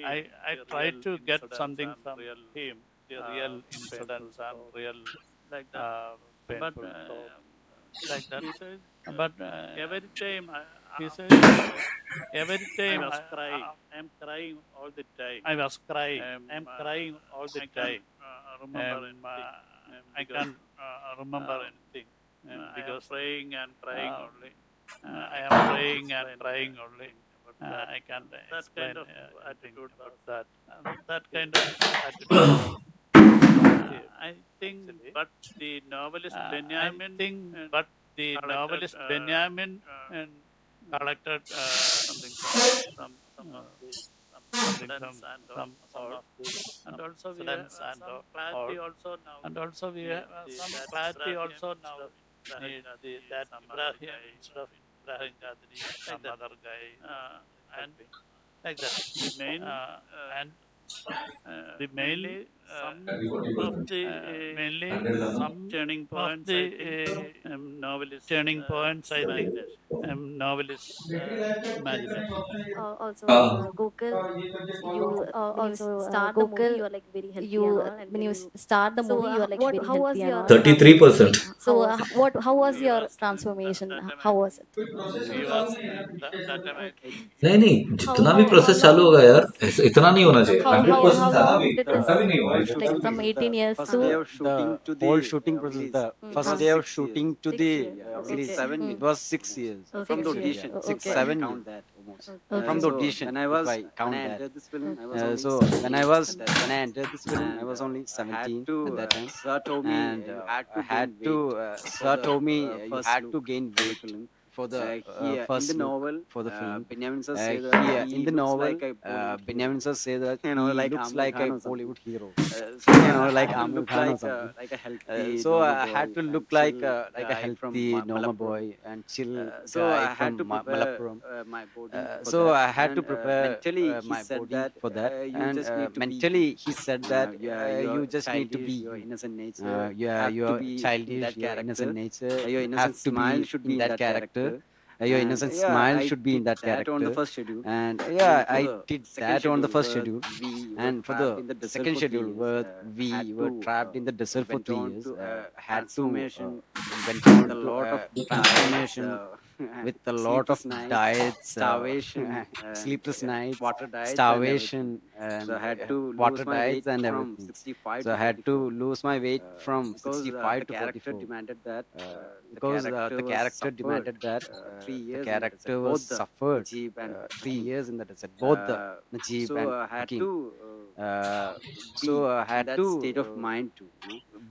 I try to get something from him, the real incidents and real painful thoughts like that. But he said every time I was crying. I'm crying all the time. I can't remember anything because I am praying and crying only. I can't explain anything about that. That kind of attitude of him. I think, but the novelist Benjamin collected something some of the incidents and also we have some clarity also now. That Ibrahim instead of Ibrahim Qadri, some other guy helping like that. And the mainly some of the turning points, I think, novelist imagination. Also, Google, when you start the movie, you are like very healthy and all, and then you. So, what? How was your 33%. transformation? How was what? How was your transformation? How was it? He was that time I Okay. think नहीं नहीं, जितना भी How process चालू long होगा it यार, is? इतना नहीं होना चाहिए, How 100% जाना भी, long it घंटा is? भी नहीं हुआ Like from 18 years first day to of shooting to the whole shooting process, release. the It first was day of 6 shooting years. to 6 the years. release, Okay. it was 6 years. Oh, From the 6 years. audition. 6, Okay. 7 Count years. that almost. Okay. From the So audition, when I if was I count when I that. entered this film, I was only So 17 when I at was that time. when I entered this film, I And was only I had 17 to at that time, Sir told me and you had to I had gain to. weight Sir for the told me you first had to look gain for the weight film. for the Here in first the look novel, for the film. Benjamin sir say that Here he in the looks novel, like a Bollywood Benjamin hero. sir say that You know, he like looks Amir like a Khan or something. Bollywood hero. So Like I had to Amir look Khan or something. like a healthy So normal I had boy to and look chill like a guy from healthy normal Malappuram. boy and chill So guy I had from to prepare Malappuram. my body for So that. I had to And prepare mentally, he my said body that for that, you and just need to be mentally he said that yeah, you your just need to childish, be your you. innocent nature Yeah, have to your be in childish, that your character. innocent nature Your have innocent to be smile should in be in that that character. character. Your And innocent yeah, smile I should be in did that that on character. the first schedule. And And for I the did second that on the schedule, first where schedule. we were And for the trapped in the desert second for 3 schedule, years, where we had were to trapped in the desert for went 3 on years, to had to transformation went on with a to lot of diets, transformation with a lot of sleepless nights, diets, starvation, sleepless nights, water diets, and starvation, everything. and So I had to water lose my diets weight and from everything. 65 So to I had to 44 lose my weight from because 65 the to character 44 demanded that because the was character suffered demanded that 3 the years in the desert, character was both the suffered Najib and 3 years in the desert, both the Uh, Najib so and I had Hakim. to So be I in had that to state of mind too.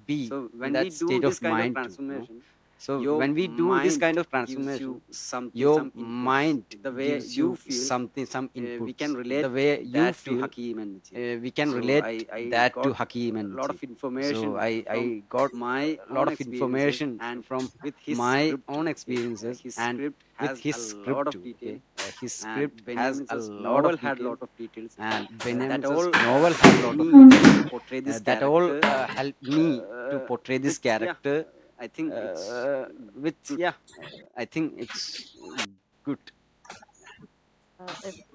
be So in when that we do state of this kind of mind too. transformation, So your when we do this mind kind of gives you transformation, something, your some inputs. mind The way gives you you feel, something, some we inputs. can relate The way you that to feel, Hakim and Najib. we can So relate I that to got Hakim and a lot of Najib. information So I from got my a lot own of experiences, information and from with his my script, own experiences, his and script with has his a script lot of too. detail. His And script has Benjamin's a lot of novel had a detail, lot of details, and that Benjamin's all novel had a lot me of details. to portray this That all character helped me to portray this with, character. I think it's With good. I think it's good.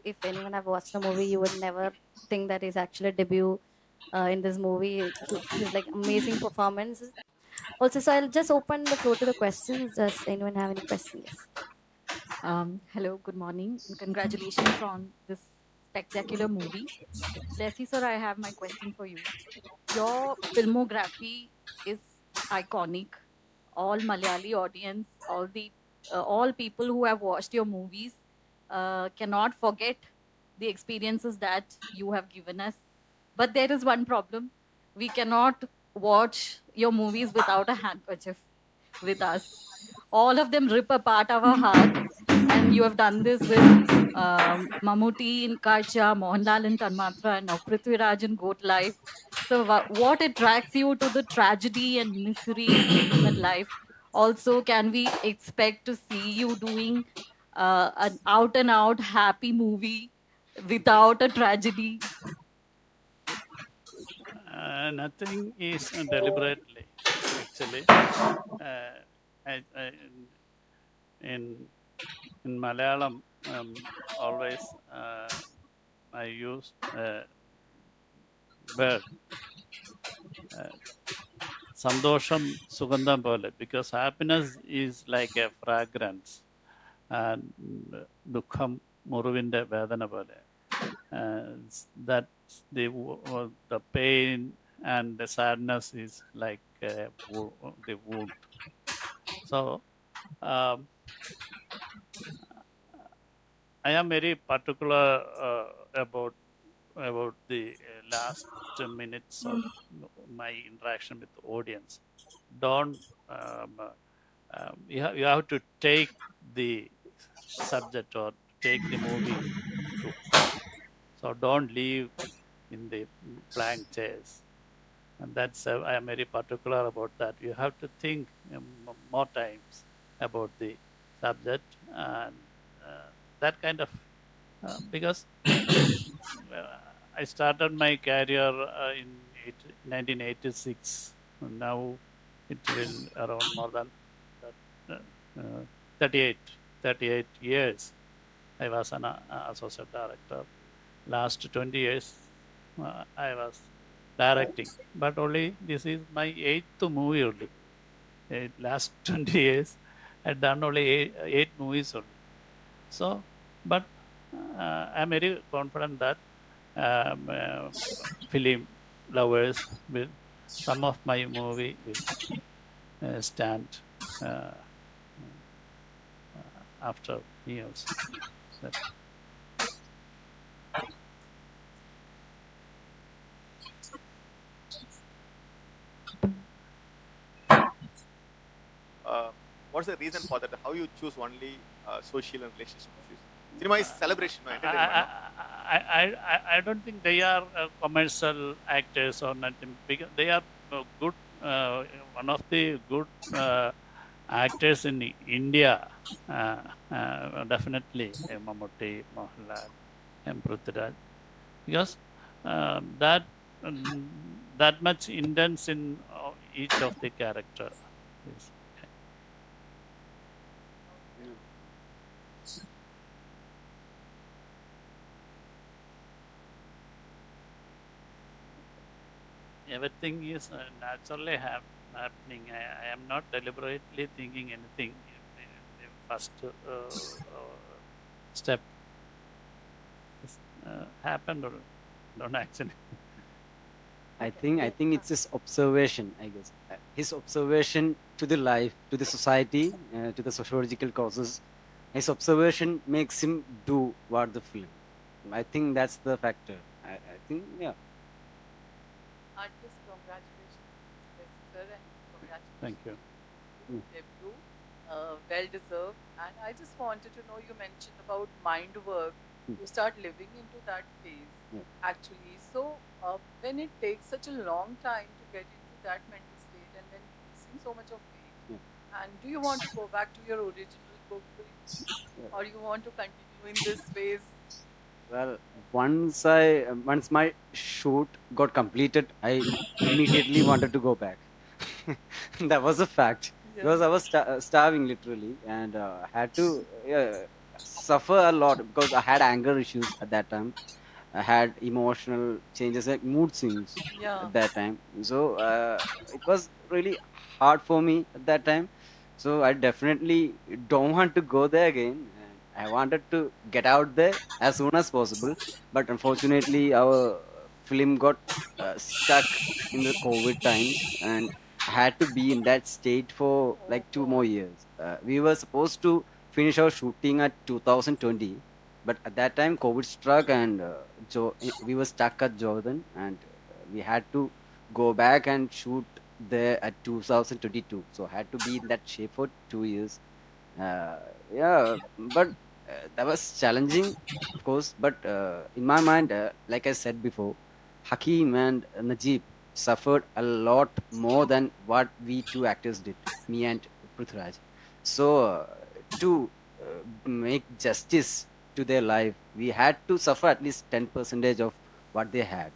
If anyone have watched the movie, you would never think that he's actually debut in this movie. He's like amazing performance. Also, so I'll just open the floor to the questions. Does anyone have any questions? Yes. Hello, good morning, and congratulations on this spectacular movie. Desi sir, I have my question for you. Your filmography is iconic. All Malayali audience, all people who have watched your movies cannot forget the experiences that you have given us. But there is one problem: we cannot watch your movies without a handkerchief with us. All of them rip apart our hearts, and you have done this with Mammootty in Karcha, Mohanlal in Tanmatra, and now Prithviraj in Goat Life. So, what attracts you to the tragedy and misery in human life? Also, can we expect to see you doing an out and out happy movie without a tragedy? Nothing is deliberately, actually. I, in in Malayalam, always I used word Sandosham Sugandham Pole, because happiness is like a fragrance and Dukham Muruvinde Vedana Pole. That the pain and the sadness is like the wound. So um, I am very particular about the last minutes of my interaction with the audience. Don't you have to take the subject or take the movie to heart. So don't leave in the blank chairs. And that's I am very particular about that. You have to think more times about the subject and that kind of because I started my career in 1986. Now it will around more than uh, uh, 38, 38 years. I was an associate director. Last 20 years, I was directing. But only this is my eighth movie only. Last 20 years, I've done only eight movies only. So, but I'm very confident that film lovers will, some of my movie will stand after years. That's What's the reason for that? How you choose only social and relationship issues? Cinema is celebration, no? Entertainment, no? I don't think they are commercial actors or nothing, because they are good. One of the good actors in India, definitely Mammootty, Mohanlal, and Prithviraj, because that that much intense in each of the character. Is, everything is naturally happening. I am not deliberately thinking anything. The first step is, happened or don't actually. I think it's his observation, I guess. His observation to the life, to the society, to the sociological causes. His observation makes him do what the film. I think that's the factor. I think, yeah. Artist, congratulations, sir, and congratulations. Thank you. Debut, well deserved. And I just wanted to know, you mentioned about mind work. You start living into that phase, actually. So when it takes such a long time to get into that mental state, and then missing so much of pain, and do you want to go back to your original book, or you want to continue in this phase? Well, once my shoot got completed, I immediately wanted to go back. That was a fact, because I was starving literally, and had to suffer a lot because I had anger issues at that time. I had emotional changes, like mood swings at that time. So it was really hard for me at that time. So I definitely don't want to go there again. I wanted to get out there as soon as possible, but unfortunately, our film got stuck in the COVID times, and I had to be in that state for like 2 more years. We were supposed to finish our shooting at 2020, but at that time, COVID struck, and we were stuck at Jordan, and we had to go back and shoot there at 2022. So I had to be in that shape for 2 years. Yeah, but that was challenging, of course. But in my mind, like I said before, Hakeem and Najib suffered a lot more than what we two actors did, me and Prithviraj. So to make justice to their life, we had to suffer at least 10% of what they had.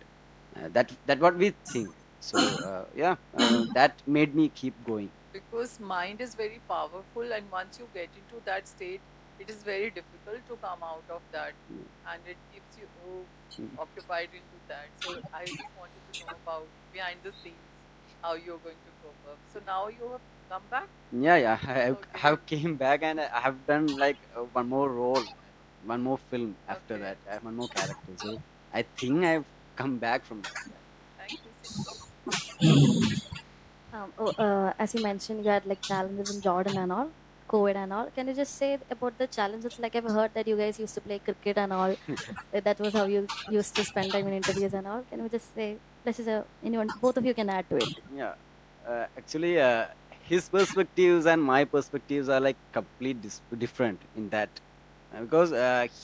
That what we think. So that made me keep going. Because mind is very powerful, and once you get into that state, it is very difficult to come out of that, and it keeps you occupied into that. So I just wanted to know about behind the scenes how you're going to cope up. So now you have come back. Yeah, I Okay. have came back, and I have done like one more role, one more film after Okay. that, one more character. So I think I've come back from that. Yeah. Thank you, Srinivas. As you mentioned, you had like challenges in Jordan and all, COVID and all. Can you just say about the challenges? Like I've heard that you guys used to play cricket and all. That was how you used to spend time in interviews and all. Can you just say? This is a anyone. Both of you can add to it. Yeah, actually, his perspectives and my perspectives are like complete different in that, because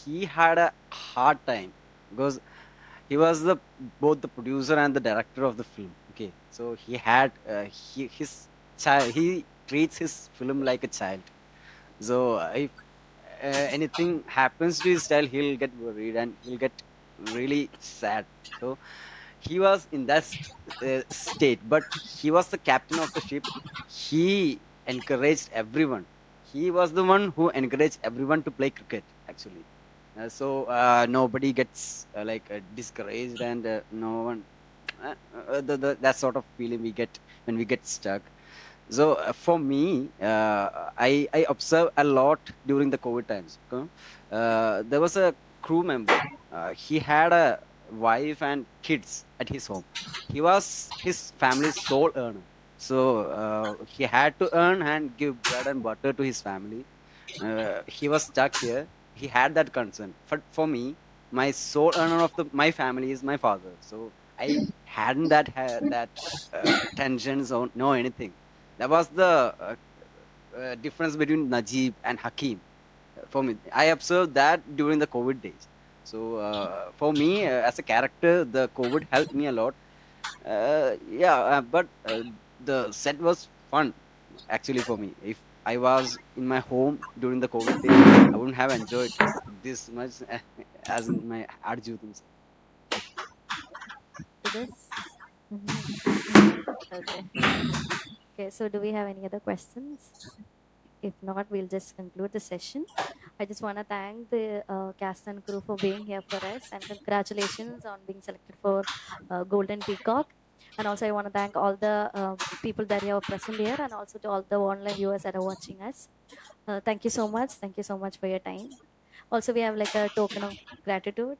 he had a hard time, because he was the both the producer and the director of the film. Okay, so he had his child. He treats his film like a child. So if anything happens to his child, he'll get worried and he'll get really sad. So he was in that state, but he was the captain of the ship. He encouraged everyone. He was the one who encouraged everyone to play cricket, actually. So nobody gets discouraged, and no one that sort of feeling we get when we get stuck. So for me, I observe a lot during the COVID times. Okay? There was a crew member. He had a wife and kids at his home. He was his family's sole earner. So he had to earn and give bread and butter to his family. He was stuck here. He had that concern. But for me, my sole earner of my family is my father. So I hadn't had that tensions or no anything. That was the difference between Najib and Hakim. For me, I observed that during the COVID days. So for me, as a character, the COVID helped me a lot. But the set was fun actually for me. If I was in my home during the COVID days, I wouldn't have enjoyed this much as in my Aadujeevitham. To this. Okay. Okay. So do we have any other questions? If not, we'll just conclude the session. I just want to thank the cast and crew for being here for us, and congratulations on being selected for Golden Peacock. And also, I want to thank all the people that are present here, and also to all the online viewers that are watching us. Thank you so much. Thank you so much for your time. Also, we have like a token of gratitude.